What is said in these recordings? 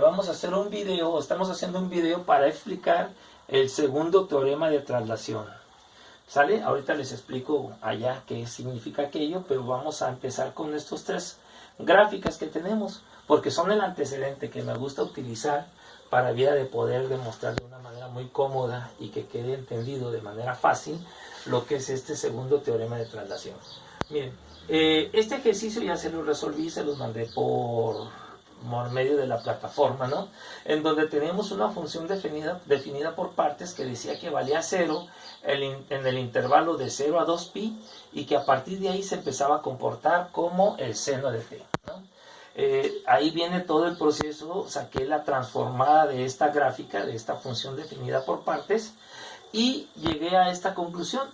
vamos a hacer un video, estamos haciendo un video para explicar el segundo teorema de traslación. ¿Sale? Ahorita les explico allá qué significa aquello, pero vamos a empezar con estos tres gráficas que tenemos, porque son el antecedente que me gusta utilizar para vía de poder demostrar de una manera muy cómoda y que quede entendido de manera fácil lo que es este segundo teorema de traslación. Miren, este ejercicio ya se lo resolví, se los mandé por medio de la plataforma, ¿no? En donde teníamos una función definida por partes que decía que valía 0 en el intervalo de 0 a 2pi y que a partir de ahí se empezaba a comportar como el seno de t, ¿no? Ahí viene todo el proceso, saqué la transformada de esta gráfica, de esta función definida por partes, y llegué a esta conclusión,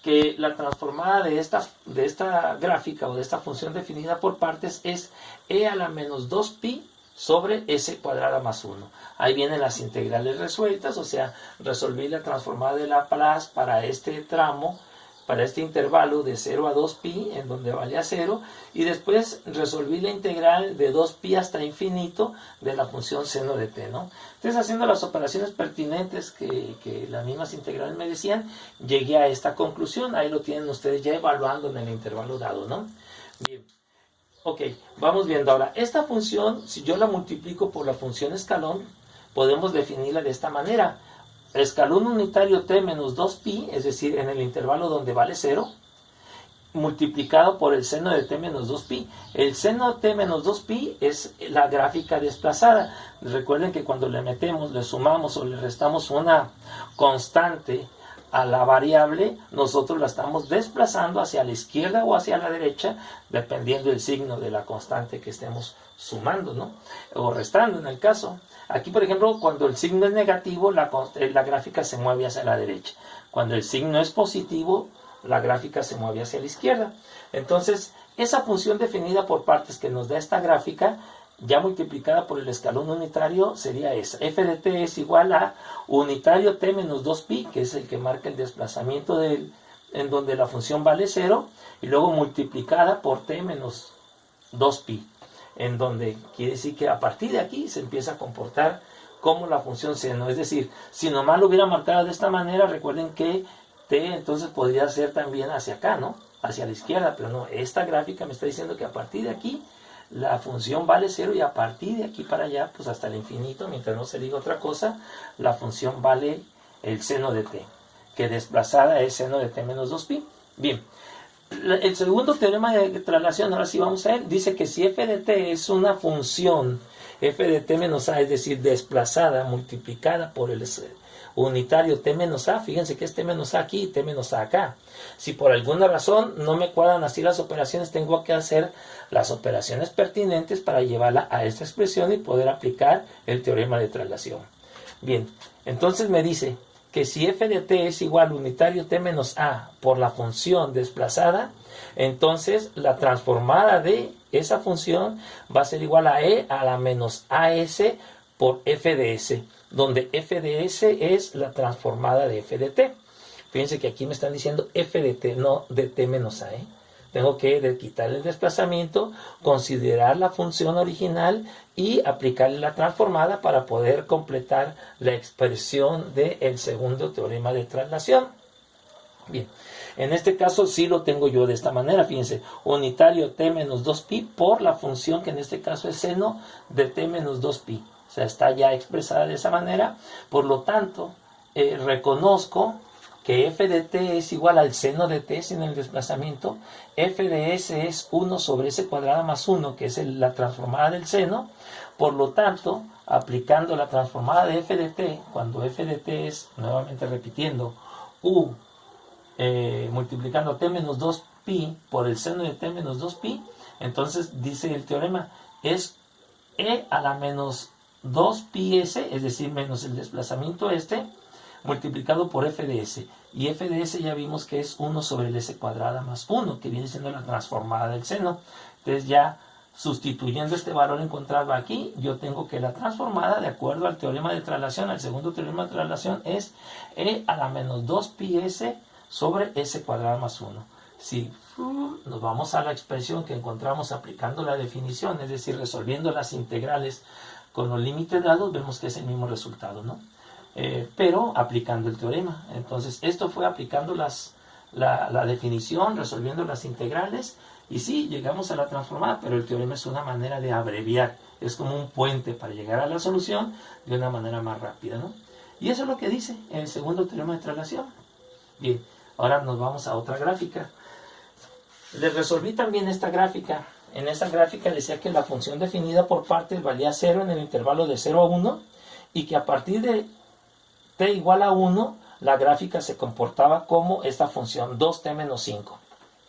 que la transformada de esta gráfica o de esta función definida por partes es e a la menos 2pi sobre s cuadrada más 1. Ahí vienen las integrales resueltas, o sea, resolví la transformada de Laplace para este tramo, para este intervalo de 0 a 2pi, en donde valía 0, y después resolví la integral de 2pi hasta infinito de la función seno de t, ¿no? Entonces, haciendo las operaciones pertinentes que las mismas integrales me decían, llegué a esta conclusión. Ahí lo tienen ustedes ya evaluando en el intervalo dado, ¿no? Bien. Ok, vamos viendo ahora. Esta función, si yo la multiplico por la función escalón, podemos definirla de esta manera. Escalón unitario t menos 2pi, es decir, en el intervalo donde vale 0, multiplicado por el seno de t menos 2pi. El seno de t menos 2pi es la gráfica desplazada. Recuerden que cuando le metemos, le sumamos o le restamos una constante a la variable, nosotros la estamos desplazando hacia la izquierda o hacia la derecha, dependiendo del signo de la constante que estemos sumando, ¿no? O restando en el caso. Aquí, por ejemplo, cuando el signo es negativo, la gráfica se mueve hacia la derecha. Cuando el signo es positivo, la gráfica se mueve hacia la izquierda. Entonces, esa función definida por partes que nos da esta gráfica, ya multiplicada por el escalón unitario, sería esa. F de t es igual a unitario t menos 2pi, que es el que marca el desplazamiento en donde la función vale 0, y luego multiplicada por t menos 2pi, en donde quiere decir que a partir de aquí se empieza a comportar como la función seno. Es decir, si nomás lo hubiera marcado de esta manera, recuerden que t entonces podría ser también hacia acá, ¿no? Hacia la izquierda, pero no, esta gráfica me está diciendo que a partir de aquí la función vale 0 y a partir de aquí para allá, pues hasta el infinito, mientras no se diga otra cosa, la función vale el seno de t, que desplazada es seno de t menos 2pi. Bien, el segundo teorema de traslación, ahora sí vamos a ver, dice que si f de t es una función, f de t menos a, es decir, desplazada, multiplicada por el unitario t menos a, fíjense que es t menos a aquí y t menos a acá. Si por alguna razón no me cuadran así las operaciones, tengo que hacer las operaciones pertinentes para llevarla a esta expresión y poder aplicar el teorema de traslación. Bien, entonces me dice que si f de t es igual a unitario t menos a por la función desplazada, entonces la transformada de esa función va a ser igual a e a la menos as por f de s, donde f de s es la transformada de f de t. Fíjense que aquí me están diciendo f de t, no de t menos a, Tengo que quitar el desplazamiento, considerar la función original y aplicarle la transformada para poder completar la expresión del segundo teorema de traslación. Bien, en este caso sí lo tengo yo de esta manera, fíjense, unitario t menos 2pi por la función que en este caso es seno de t menos 2pi. O sea, está ya expresada de esa manera. Por lo tanto, reconozco que f de t es igual al seno de t sin el desplazamiento. F de s es 1 sobre s cuadrada más 1, que es la transformada del seno. Por lo tanto, aplicando la transformada de f de t, cuando f de t es, nuevamente repitiendo, u multiplicando t menos 2pi por el seno de t menos 2pi, entonces dice el teorema, es e a la menos 2pi s, es decir, menos el desplazamiento multiplicado por f de s. Y f de s ya vimos que es 1 sobre el s cuadrada más 1, que viene siendo la transformada del seno. Entonces ya sustituyendo este valor encontrado aquí, yo tengo que la transformada, de acuerdo al teorema de traslación, al segundo teorema de traslación, es e a la menos 2pi s sobre s cuadrada más 1. Si nos vamos a la expresión que encontramos aplicando la definición, es decir, resolviendo las integrales con los límites dados vemos que es el mismo resultado, ¿no? Pero aplicando el teorema. Entonces, esto fue aplicando la definición, resolviendo las integrales, y sí, llegamos a la transformada, pero el teorema es una manera de abreviar, es como un puente para llegar a la solución de una manera más rápida, ¿no? Y eso es lo que dice el segundo teorema de traslación. Bien, ahora nos vamos a otra gráfica. Les resolví también esta gráfica. En esta gráfica decía que la función definida por partes valía 0 en el intervalo de 0 a 1 y que a partir de t igual a 1, la gráfica se comportaba como esta función 2t menos 5.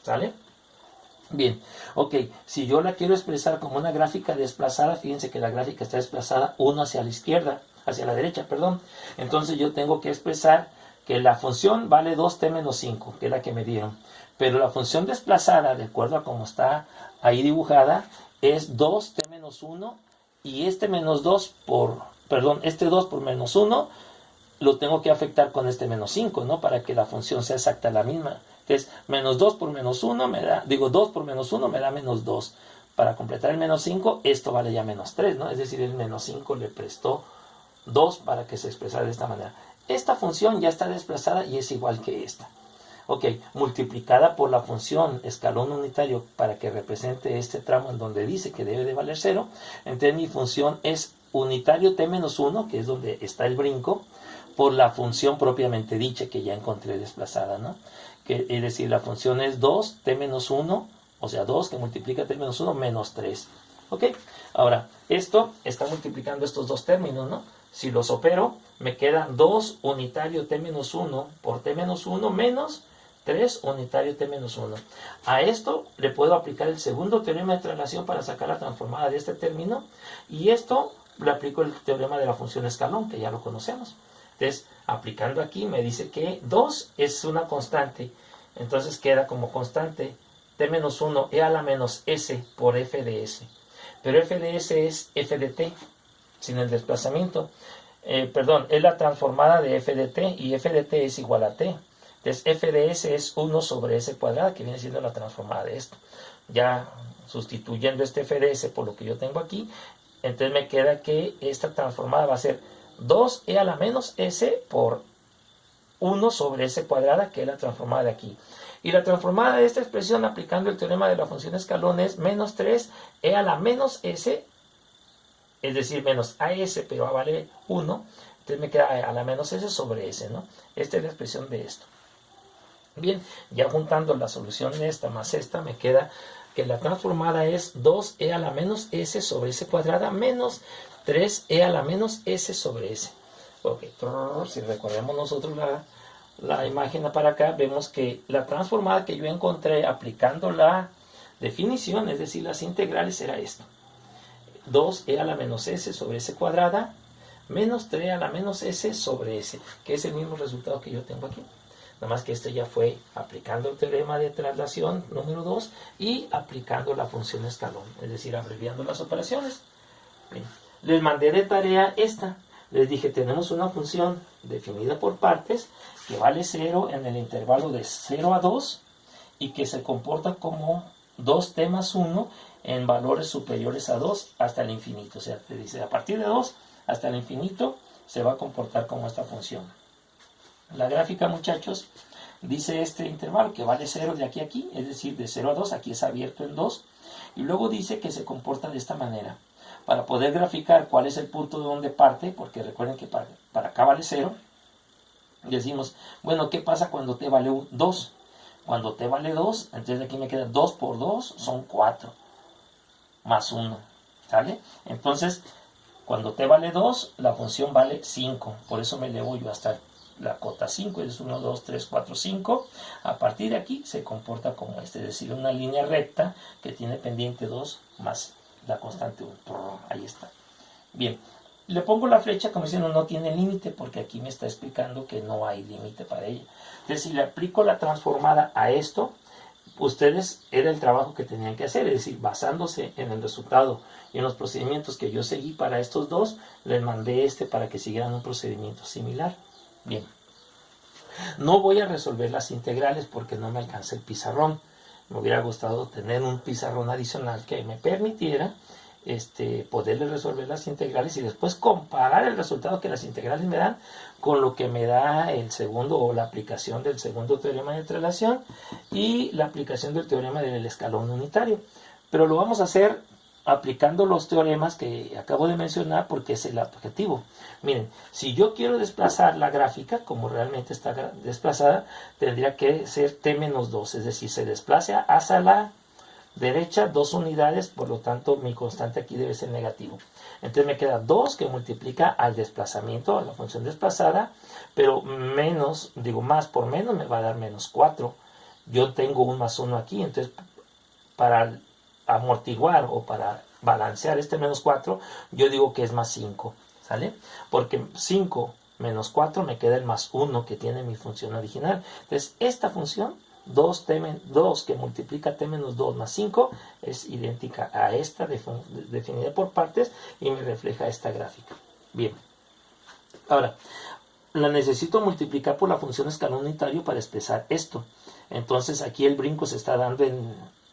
¿Sale? Bien, ok, si yo la quiero expresar como una gráfica desplazada, fíjense que la gráfica está desplazada 1 hacia la izquierda, hacia la derecha, perdón. Entonces yo tengo que expresar que la función vale 2t menos 5, que es la que me dieron. Pero la función desplazada, de acuerdo a cómo está ahí dibujada, es 2t menos 1 y este menos 2 por, perdón, este 2 por menos 1 lo tengo que afectar con este menos 5, ¿no? Para que la función sea exacta la misma. Entonces, menos 2 por menos 1 me da, 2 por menos 1 me da menos 2. Para completar el menos 5, esto vale ya menos 3, ¿no? Es decir, el menos 5 le prestó 2 para que se expresara de esta manera. Esta función ya está desplazada y es igual que esta. Ok, multiplicada por la función escalón unitario para que represente este tramo en donde dice que debe de valer 0. Entonces mi función es unitario t menos 1, que es donde está el brinco, por la función propiamente dicha que ya encontré desplazada, ¿no? Que, es decir, la función es 2t menos 1, o sea, 2 que multiplica t menos 1 menos 3. ¿Ok? Ahora, esto está multiplicando estos dos términos, ¿no? Si los opero, me queda 2 unitario t menos 1 por t menos 1 menos 3 unitario t menos 1. A esto le puedo aplicar el segundo teorema de traslación para sacar la transformada de este término, y esto le aplico el teorema de la función escalón, que ya lo conocemos. Entonces, aplicando aquí, me dice que 2 es una constante. Entonces queda como constante t menos 1 e a la menos s por f de s. Pero f de s es f de t, sin el desplazamiento. Es la transformada de f de t, y f de t es igual a t. Entonces, f de s es 1 sobre s cuadrada, que viene siendo la transformada de esto. Ya sustituyendo este f de s por lo que yo tengo aquí, entonces me queda que esta transformada va a ser 2e a la menos s por 1 sobre s cuadrada, que es la transformada de aquí. Y la transformada de esta expresión, aplicando el teorema de la función escalón, es menos 3e a la menos s, es decir, menos as, pero a vale 1. Entonces me queda a la menos s sobre s, ¿no? Esta es la expresión de esto. Bien, ya juntando la solución de esta más esta, me queda que la transformada es 2e a la menos s sobre s cuadrada menos 3e a la menos s sobre s. Ok, si recordemos nosotros la imagen para acá, vemos que la transformada que yo encontré aplicando la definición, es decir, las integrales, era esto. 2e a la menos s sobre s cuadrada menos 3 a la menos s sobre s, que es el mismo resultado que yo tengo aquí. Nada más que este ya fue aplicando el teorema de traslación número 2 y aplicando la función escalón, es decir, abreviando las operaciones. Bien. Les mandé de tarea esta. Les dije, tenemos una función definida por partes que vale 0 en el intervalo de 0 a 2 y que se comporta como 2t más 1 en valores superiores a 2 hasta el infinito. O sea, te dice, a partir de 2 hasta el infinito se va a comportar como esta función. La gráfica, muchachos, dice este intervalo que vale 0 de aquí a aquí, es decir, de 0 a 2, aquí es abierto en 2, y luego dice que se comporta de esta manera. Para poder graficar cuál es el punto de donde parte, porque recuerden que para acá vale 0, decimos, bueno, ¿qué pasa cuando t vale 2? Cuando t vale 2, entonces aquí me queda 2 por 2, son 4, más 1, ¿sale? Entonces, cuando t vale 2, la función vale 5, por eso me elevo yo hasta la cota 5, es 1, 2, 3, 4, 5. A partir de aquí se comporta como este, es decir, una línea recta que tiene pendiente 2 más la constante 1. Ahí está. Bien, le pongo la flecha como diciendo no tiene límite, porque aquí me está explicando que no hay límite para ella. Entonces, si le aplico la transformada a esto, ustedes era el trabajo que tenían que hacer, es decir, basándose en el resultado y en los procedimientos que yo seguí para estos dos, les mandé para que siguieran un procedimiento similar. Bien, no voy a resolver las integrales porque no me alcanza el pizarrón. Me hubiera gustado tener un pizarrón adicional que me permitiera poderle resolver las integrales y después comparar el resultado que las integrales me dan con lo que me da el segundo o la aplicación del segundo teorema de traslación y la aplicación del teorema del escalón unitario. Pero lo vamos a hacer aplicando los teoremas que acabo de mencionar porque es el objetivo. Miren, si yo quiero desplazar la gráfica, como realmente está desplazada, tendría que ser t-2, es decir, se desplaza hacia la derecha 2 unidades, por lo tanto mi constante aquí debe ser negativo. Entonces me queda 2 que multiplica al desplazamiento, a la función desplazada, pero menos, digo más por menos me va a dar menos 4. Yo tengo un más 1 aquí, entonces para amortiguar o para balancear este menos 4, yo digo que es más 5, ¿sale? Porque 5 menos 4 me queda el más 1 que tiene mi función original. Entonces esta función 2 que multiplica t menos 2 más 5 es idéntica a esta definida por partes y me refleja esta gráfica. Bien, ahora la necesito multiplicar por la función escalón unitario para expresar esto. Entonces aquí el brinco se está dando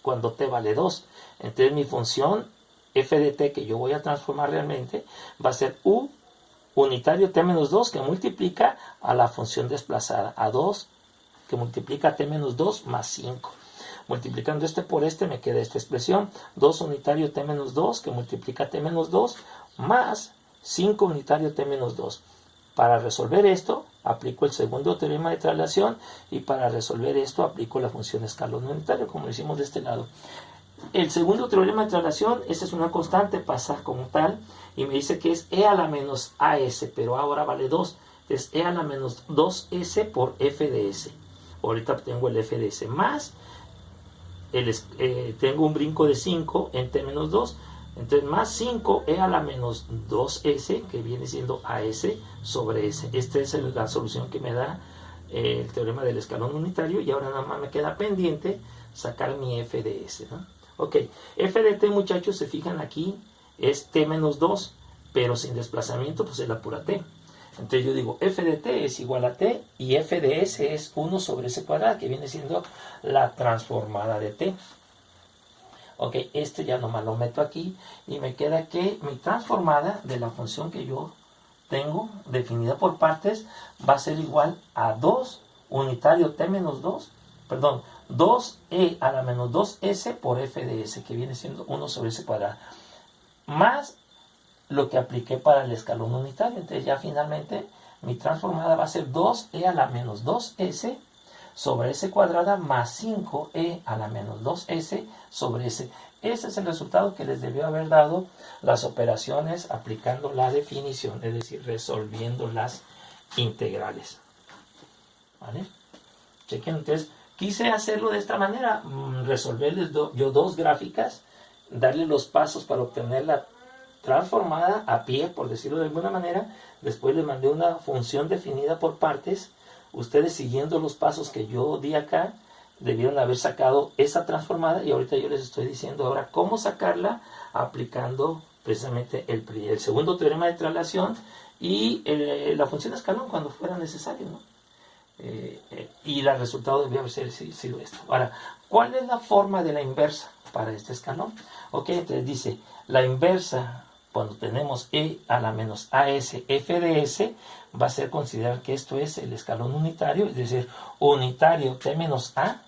cuando t vale 2. Entonces mi función f de t que yo voy a transformar realmente va a ser u unitario t menos 2 que multiplica a la función desplazada, a 2 que multiplica t menos 2 más 5. Multiplicando este por este me queda esta expresión, 2 unitario t menos 2 que multiplica t menos 2 más 5 unitario t menos 2. Para resolver esto, aplico el segundo teorema de traslación y para resolver esto aplico la función escalón unitario, como lo hicimos de este lado. El segundo teorema de traslación, esta es una constante, pasa como tal, y me dice que es e a la menos as, pero ahora vale 2. Entonces, e a la menos 2s por f de s. Ahorita obtengo el f de s más, tengo un brinco de 5 en t menos 2, entonces más 5 e a la menos 2s, que viene siendo as sobre s. Esta es la solución que me da el teorema del escalón unitario, y ahora nada más me queda pendiente sacar mi f de s, ¿no? Ok, f de t, muchachos, se fijan aquí, es t menos 2, pero sin desplazamiento, pues es la pura t. Entonces yo digo, f de t es igual a t, y f de s es 1 sobre s cuadrado, que viene siendo la transformada de t. Ok, ya nomás lo meto aquí, y me queda que mi transformada de la función que yo tengo, definida por partes, va a ser igual a 2 unitario t menos 2, perdón, 2e a la menos 2s por f de s, que viene siendo 1 sobre s cuadrado, más lo que apliqué para el escalón unitario. Entonces ya finalmente mi transformada va a ser 2e a la menos 2s sobre s cuadrada más 5e a la menos 2s sobre s. Ese es el resultado que les debió haber dado las operaciones aplicando la definición, es decir, resolviendo las integrales. ¿Vale? Chequen, entonces quise hacerlo de esta manera, resolverles yo dos gráficas, darle los pasos para obtener la transformada a pie, por decirlo de alguna manera. Después les mandé una función definida por partes. Ustedes, siguiendo los pasos que yo di acá, debieron haber sacado esa transformada, y ahorita yo les estoy diciendo ahora cómo sacarla aplicando precisamente el segundo teorema de traslación y la función escalón cuando fuera necesario, ¿no? Y el resultado debía haber sido esto. Ahora, ¿cuál es la forma de la inversa para este escalón? Ok, entonces dice, la inversa, cuando tenemos e a la menos as f de s, va a ser considerar que esto es el escalón unitario, es decir, unitario t menos a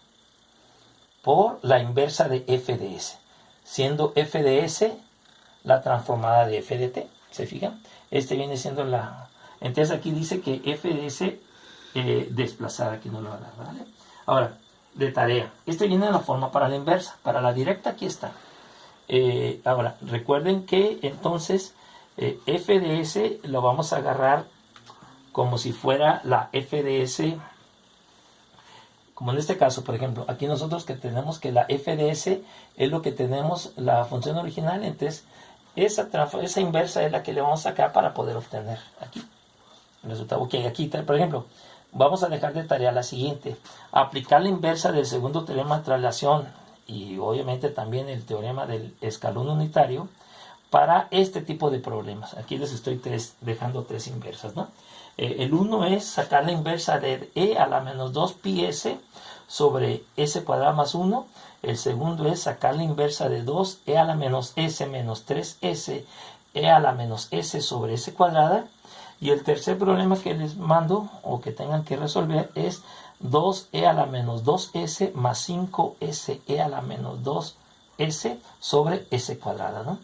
por la inversa de f de s, siendo f de s la transformada de f de t. ¿Se fijan? Viene siendo la... Entonces aquí dice que f de s desplazada, aquí no lo va a dar, ¿vale? Ahora, de tarea, viene en la forma para la inversa. Para la directa aquí está. Ahora, recuerden que entonces f de s lo vamos a agarrar como si fuera la f de s, como en este caso, por ejemplo, aquí nosotros que tenemos que la f de s es lo que tenemos la función original, entonces esa inversa es la que le vamos a sacar para poder obtener aquí el resultado. Ok, aquí, por ejemplo, vamos a dejar de tarea la siguiente: aplicar la inversa del segundo teorema de traslación y obviamente también el teorema del escalón unitario para este tipo de problemas. Aquí les estoy dejando tres inversas, ¿no? El uno es sacar la inversa de e a la menos 2 pi s sobre s cuadrado más 1. El segundo es sacar la inversa de 2e a la menos s menos 3s e a la menos s sobre s cuadrada. Y el tercer problema que les mando o que tengan que resolver es 2e a la menos 2s más 5se a la menos 2s sobre s cuadrada, ¿no?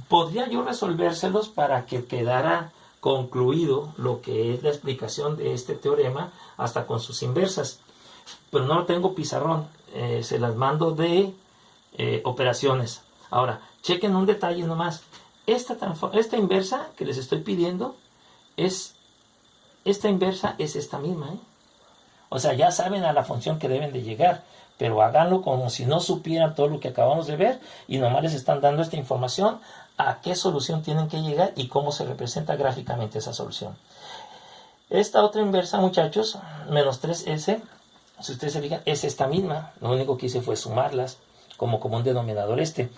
Podría yo resolvérselos para que quedara concluido lo que es la explicación de este teorema hasta con sus inversas, pero no tengo pizarrón, se las mando de operaciones. Ahora, chequen un detalle nomás. Esta inversa que les estoy pidiendo esta inversa es esta misma, ¿eh? O sea, ya saben a la función que deben de llegar, pero háganlo como si no supieran todo lo que acabamos de ver y nomás les están dando esta información a qué solución tienen que llegar y cómo se representa gráficamente esa solución. Esta otra inversa, muchachos, menos 3s, si ustedes se fijan, es esta misma. Lo único que hice fue sumarlas como común denominador este.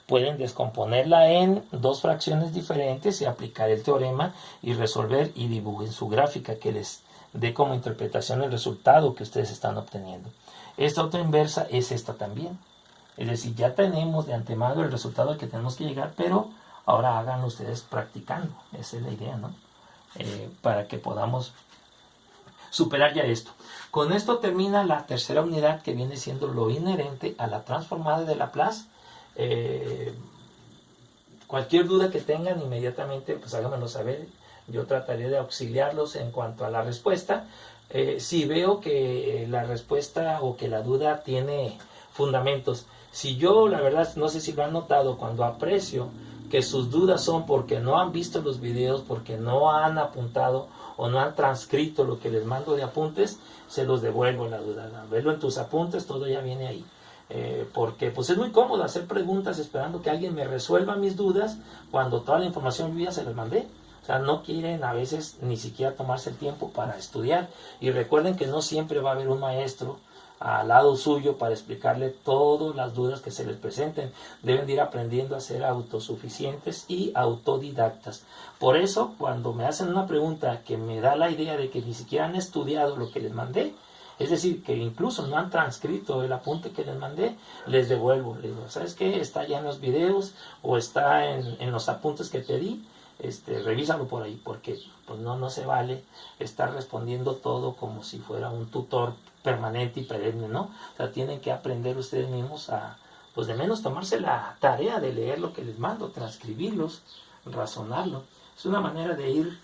Pueden descomponerla en dos fracciones diferentes y aplicar el teorema y resolver y dibujen su gráfica que les dé como interpretación el resultado que ustedes están obteniendo. Esta otra inversa es esta también. Es decir, ya tenemos de antemano el resultado al que tenemos que llegar, pero ahora háganlo ustedes practicando. Esa es la idea, ¿no? Para que podamos superar ya esto. Con esto termina la tercera unidad, que viene siendo lo inherente a la transformada de Laplace. Cualquier duda que tengan, inmediatamente pues háganmelo saber. Yo trataré de auxiliarlos en cuanto a la respuesta. Si veo que la respuesta o que la duda tiene fundamentos, si yo, la verdad, no sé si lo han notado, cuando aprecio que sus dudas son porque no han visto los videos, porque no han apuntado o no han transcrito lo que les mando de apuntes, se los devuelvo la duda. Verlo en tus apuntes, todo ya viene ahí. Porque pues es muy cómodo hacer preguntas esperando que alguien me resuelva mis dudas cuando toda la información yo ya se las mandé. O sea, no quieren a veces ni siquiera tomarse el tiempo para estudiar. Y recuerden que no siempre va a haber un maestro al lado suyo para explicarle todas las dudas que se les presenten. Deben de ir aprendiendo a ser autosuficientes y autodidactas. Por eso, cuando me hacen una pregunta que me da la idea de que ni siquiera han estudiado lo que les mandé, es decir, que incluso no han transcrito el apunte que les mandé, les devuelvo. Les digo, ¿sabes qué? Está ya en los videos o está en los apuntes que te di. Revísalo por ahí, porque pues no se vale estar respondiendo todo como si fuera un tutor permanente y perenne, ¿no? O sea, tienen que aprender ustedes mismos a, pues de menos tomarse la tarea de leer lo que les mando, transcribirlos, razonarlo. Es una manera de ir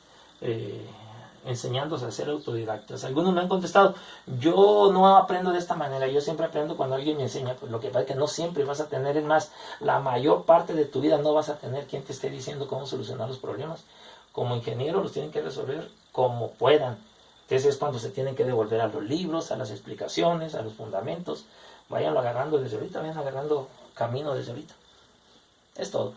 enseñándose a ser autodidactas. Algunos me han contestado, yo no aprendo de esta manera, yo siempre aprendo cuando alguien me enseña. Pues lo que pasa es que no siempre vas a tener, es más, la mayor parte de tu vida no vas a tener quien te esté diciendo cómo solucionar los problemas. Como ingeniero los tienen que resolver como puedan. Entonces es cuando se tienen que devolver a los libros, a las explicaciones, a los fundamentos. Váyanlo agarrando desde ahorita, vayan agarrando camino desde ahorita. Es todo.